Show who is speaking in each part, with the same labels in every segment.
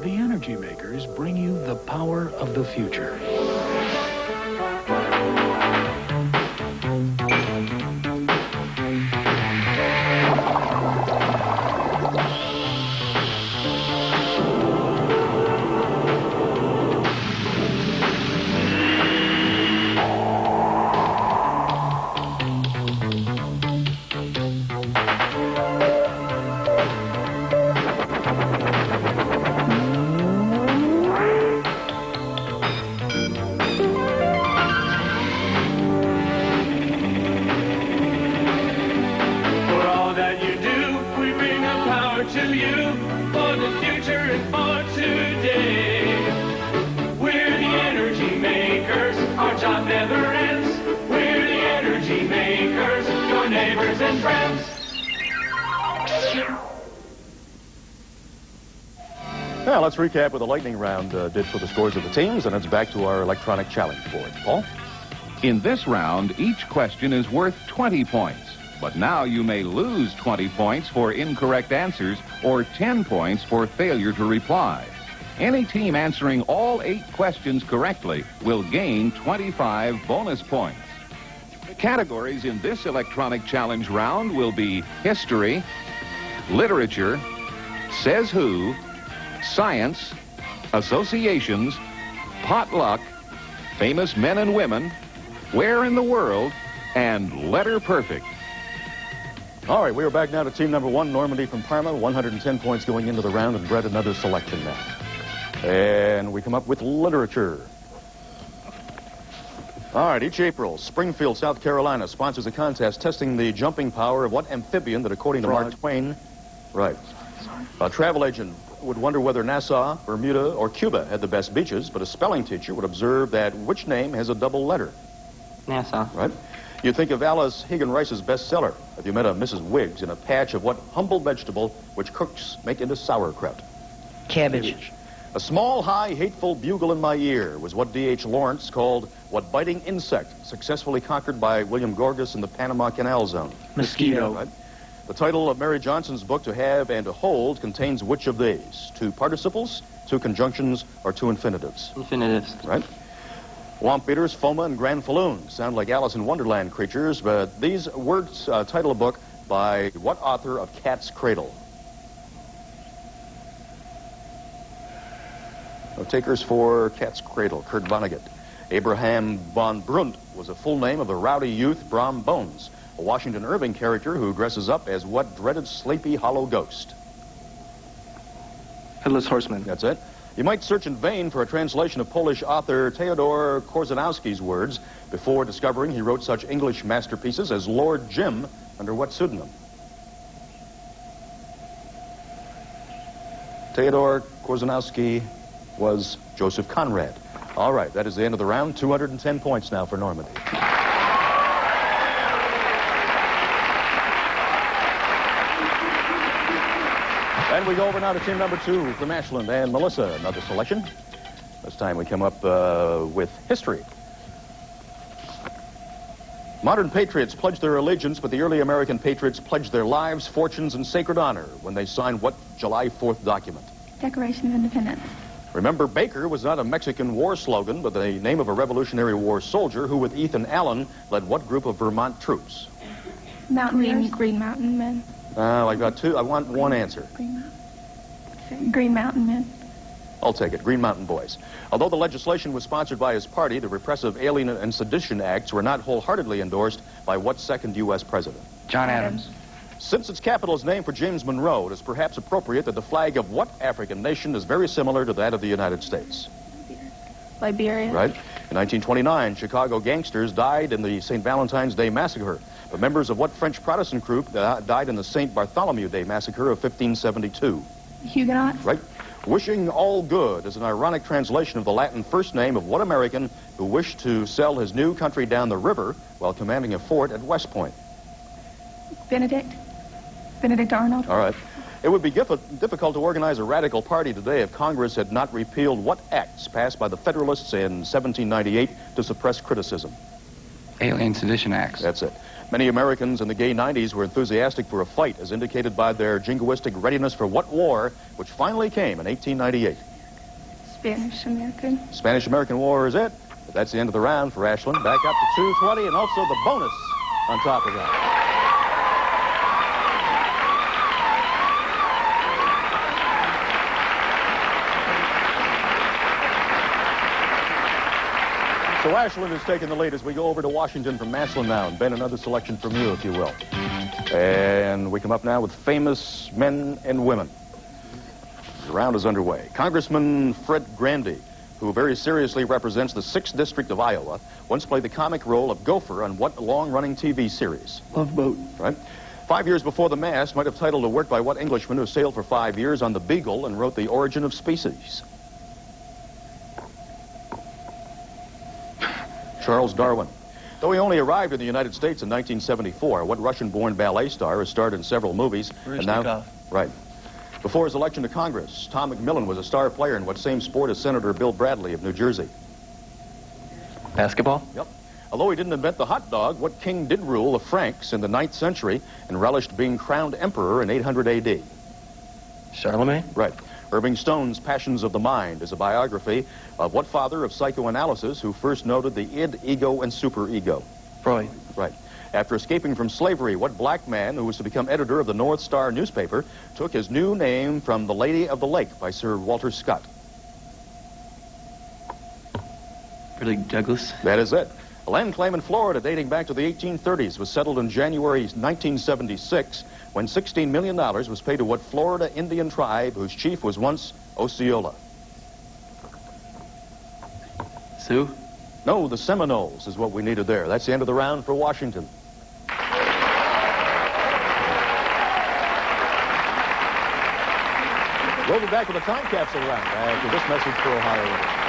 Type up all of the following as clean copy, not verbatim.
Speaker 1: the energy makers bring you the power of the future.
Speaker 2: To you, for the future and for today. We're the energy makers, our job never ends. We're the energy makers, your neighbors and friends.
Speaker 3: Now, let's recap what the lightning round did for the scores of the teams, and it's back to our electronic challenge board. Paul?
Speaker 4: In this round, each question is worth 20 points. But now you may lose 20 points for incorrect answers or 10 points for failure to reply. Any team answering all 8 questions correctly will gain 25 bonus points. The categories in this electronic challenge round will be history, literature, says who, science, associations, potluck, famous men and women, where in the world, and letter perfect.
Speaker 3: All right, we are back now to team number 1, Normandy from Parma, 110 points going into the round, and Brett, another selection now. And we come up with literature. All right, each April, Springfield, South Carolina sponsors a contest testing the jumping power of what amphibian that, according to Mark Twain, right, a travel agent would wonder whether Nassau, Bermuda, or Cuba had the best beaches, but a spelling teacher would observe that which name has a double letter?
Speaker 5: Nassau.
Speaker 3: Right. You think of Alice Higgin Rice's bestseller, Have You Met a Mrs. Wiggs, in a patch of what humble vegetable which cooks make into sauerkraut?
Speaker 5: Cabbage.
Speaker 3: A small, high, hateful bugle in my ear was what D.H. Lawrence called what biting insect successfully conquered by William Gorgas in the Panama Canal Zone?
Speaker 5: Mosquito.
Speaker 3: Right? The title of Mary Johnson's book, To Have and to Hold, contains which of these? 2 participles, 2 conjunctions, or 2 infinitives?
Speaker 5: Infinitives.
Speaker 3: Right? Womp beaters, Foma, and Granfalloons sound like Alice in Wonderland creatures, but these words title a book by what author of Cat's Cradle? No takers for Cat's Cradle, Kurt Vonnegut. Abraham von Brunt was a full name of the rowdy youth Brom Bones, a Washington Irving character who dresses up as what dreaded Sleepy Hollow ghost?
Speaker 5: Headless Horseman.
Speaker 3: That's it. You might search in vain for a translation of Polish author Theodor Korzeniowski's words before discovering he wrote such English masterpieces as Lord Jim under what pseudonym? Theodor Korzeniowski was Joseph Conrad. All right, that is the end of the round. 210 points now for Normandy. And we go over now to team number 2 from Ashland and Melissa, another selection. This time we come up with history. Modern patriots pledge their allegiance, but the early American patriots pledged their lives, fortunes, and sacred honor when they signed what July 4th document?
Speaker 6: Declaration of Independence.
Speaker 3: Remember, Baker was not a Mexican war slogan, but the name of a Revolutionary War soldier who, with Ethan Allen, led what group of Vermont troops?
Speaker 6: Green Mountain Men.
Speaker 3: I got 2. I want one answer.
Speaker 6: Green Mountain Men.
Speaker 3: I'll take it. Green Mountain Boys. Although the legislation was sponsored by his party, the Repressive Alien and Sedition Acts were not wholeheartedly endorsed by what second U.S. president?
Speaker 5: John Adams.
Speaker 3: Since its capital is named for James Monroe, it is perhaps appropriate that the flag of what African nation is very similar to that of the United States?
Speaker 6: Liberia.
Speaker 3: Right. In 1929, Chicago gangsters died in the St. Valentine's Day Massacre. But members of what French Protestant group died in the St. Bartholomew Day Massacre of 1572?
Speaker 6: Huguenots.
Speaker 3: Right. Wishing all good is an ironic translation of the Latin first name of what American who wished to sell his new country down the river while commanding a fort at West Point?
Speaker 6: Benedict Arnold.
Speaker 3: All right. It would be difficult to organize a radical party today if Congress had not repealed what acts passed by the Federalists in 1798 to suppress criticism?
Speaker 5: Alien Sedition Acts.
Speaker 3: That's it. Many Americans in the gay 90s were enthusiastic for a fight, as indicated by their jingoistic readiness for what war, which finally came in 1898?
Speaker 6: Spanish-American.
Speaker 3: Spanish-American War is it. But that's the end of the round for Ashland. Back up to 220 and also the bonus on top of that. So Ashland has taken the lead as we go over to Washington from Massillon now. And Ben, another selection from you, if you will. And we come up now with famous men and women. The round is underway. Congressman Fred Grandy, who very seriously represents the 6th District of Iowa, once played the comic role of Gopher on what long-running TV series?
Speaker 5: Love Boat.
Speaker 3: Right. 5 years before the mast might have titled a work by what Englishman who sailed for 5 years on the Beagle and wrote The Origin of Species? Charles Darwin. Though he only arrived in the United States in 1974, what Russian-born ballet star has starred in several movies? And now, right. Before his election to Congress, Tom McMillan was a star player in what same sport as Senator Bill Bradley of New Jersey?
Speaker 5: Basketball?
Speaker 3: Yep. Although he didn't invent the hot dog, what king did rule the Franks in the 9th century and relished being crowned emperor in 800 A.D.?
Speaker 5: Charlemagne?
Speaker 3: Right. Irving Stone's Passions of the Mind is a biography of what father of psychoanalysis who first noted the id, ego, and superego?
Speaker 5: Freud.
Speaker 3: Right. After escaping from slavery, what black man who was to become editor of the North Star newspaper took his new name from The Lady of the Lake by Sir Walter Scott?
Speaker 5: Frederick Douglass.
Speaker 3: That is it. A land claim in Florida dating back to the 1830s was settled in January 1976 when $16 million was paid to what Florida Indian tribe whose chief was once Osceola?
Speaker 5: Sioux?
Speaker 3: No, the Seminoles is what we needed there. That's the end of the round for Washington. We'll be back with a time capsule round after this message for Ohio.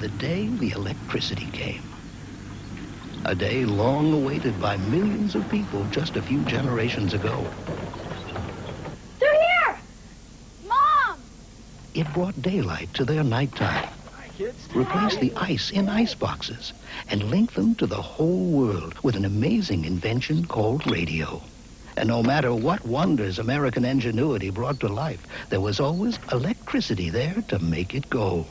Speaker 7: The day the electricity came. A day long awaited by millions of people just a few generations ago.
Speaker 8: They're here! Mom!
Speaker 7: It brought daylight to their nighttime, replaced the ice in ice boxes, and linked them to the whole world with an amazing invention called radio. And no matter what wonders American ingenuity brought to life, there was always electricity there to make it go.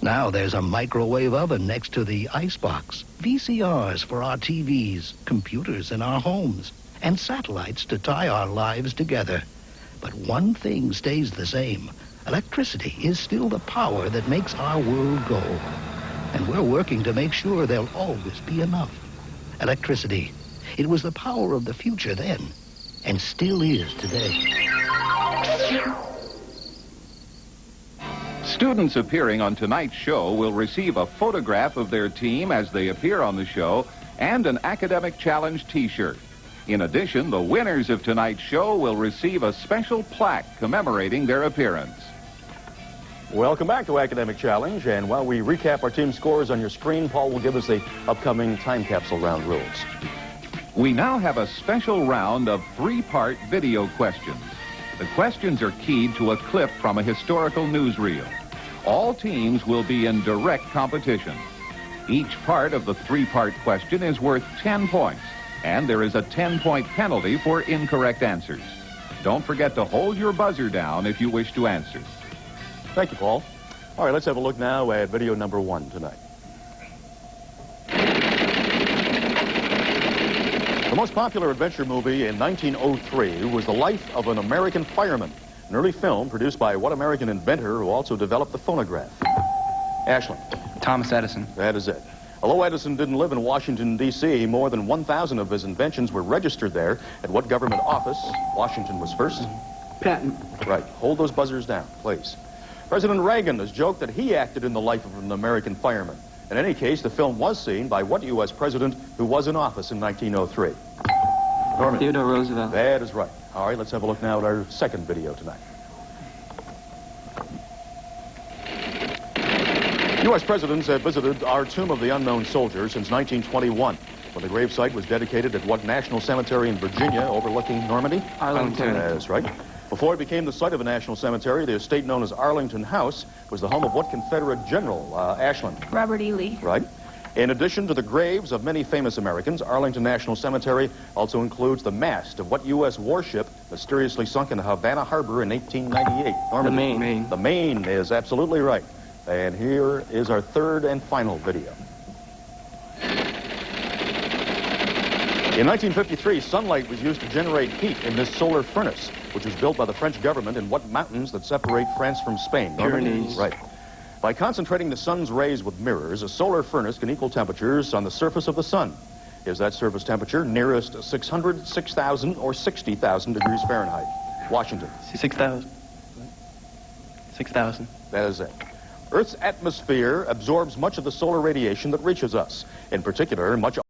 Speaker 7: Now there's a microwave oven next to the icebox, VCRs for our TVs, computers in our homes, and satellites to tie our lives together. But one thing stays the same. Electricity is still the power that makes our world go. And we're working to make sure there'll always be enough. Electricity. It was the power of the future then, and still is today.
Speaker 4: Students appearing on tonight's show will receive a photograph of their team as they appear on the show and an Academic Challenge T-shirt. In addition, the winners of tonight's show will receive a special plaque commemorating their appearance.
Speaker 3: Welcome back to Academic Challenge, and while we recap our team scores on your screen, Paul will give us the upcoming time capsule round rules.
Speaker 4: We now have a special round of 3-part video questions. The questions are keyed to a clip from a historical newsreel. All teams will be in direct competition. Each part of the 3-part question is worth 10 points, and there is a 10-point penalty for incorrect answers. Don't forget to hold your buzzer down if you wish to answer.
Speaker 3: Thank you, Paul. All right, let's have a look now at video number 1 tonight. The most popular adventure movie in 1903 was The Life of an American Fireman, an early film produced by what American inventor who also developed the phonograph? Ashland.
Speaker 5: Thomas Edison.
Speaker 3: That is it. Although Edison didn't live in Washington, D.C., more than 1,000 of his inventions were registered there. At what government office? Washington was first.
Speaker 5: Patent.
Speaker 3: Right. Hold those buzzers down, please. President Reagan has joked that he acted in The Life of an American Fireman. In any case, the film was seen by what U.S. president who was in office in 1903? Normandy.
Speaker 5: Theodore Roosevelt.
Speaker 3: That is right. All right, let's have a look now at our second video tonight. U.S. presidents have visited our Tomb of the Unknown Soldier since 1921, when the gravesite was dedicated at what national cemetery in Virginia overlooking Normandy?
Speaker 5: Arlington.
Speaker 3: That's right. Before it became the site of a national cemetery, the estate known as Arlington House was the home of what Confederate general? Ashland.
Speaker 6: Robert E. Lee.
Speaker 3: Right. In addition to the graves of many famous Americans, Arlington National Cemetery also includes the mast of what U.S. warship mysteriously sunk in Havana Harbor in 1898? Normandy.
Speaker 5: The Maine.
Speaker 3: The Maine is absolutely right. And here is our third and final video. In 1953, sunlight was used to generate heat in this solar furnace, which was built by the French government in what mountains that separate France from Spain?
Speaker 5: Pyrenees.
Speaker 3: Right. By concentrating the sun's rays with mirrors, a solar furnace can equal temperatures on the surface of the sun. Is that surface temperature nearest 600, 6,000, or 60,000 degrees Fahrenheit? Washington.
Speaker 5: 6,000. 6,000.
Speaker 3: That is it. Earth's atmosphere absorbs much of the solar radiation that reaches us. In particular, much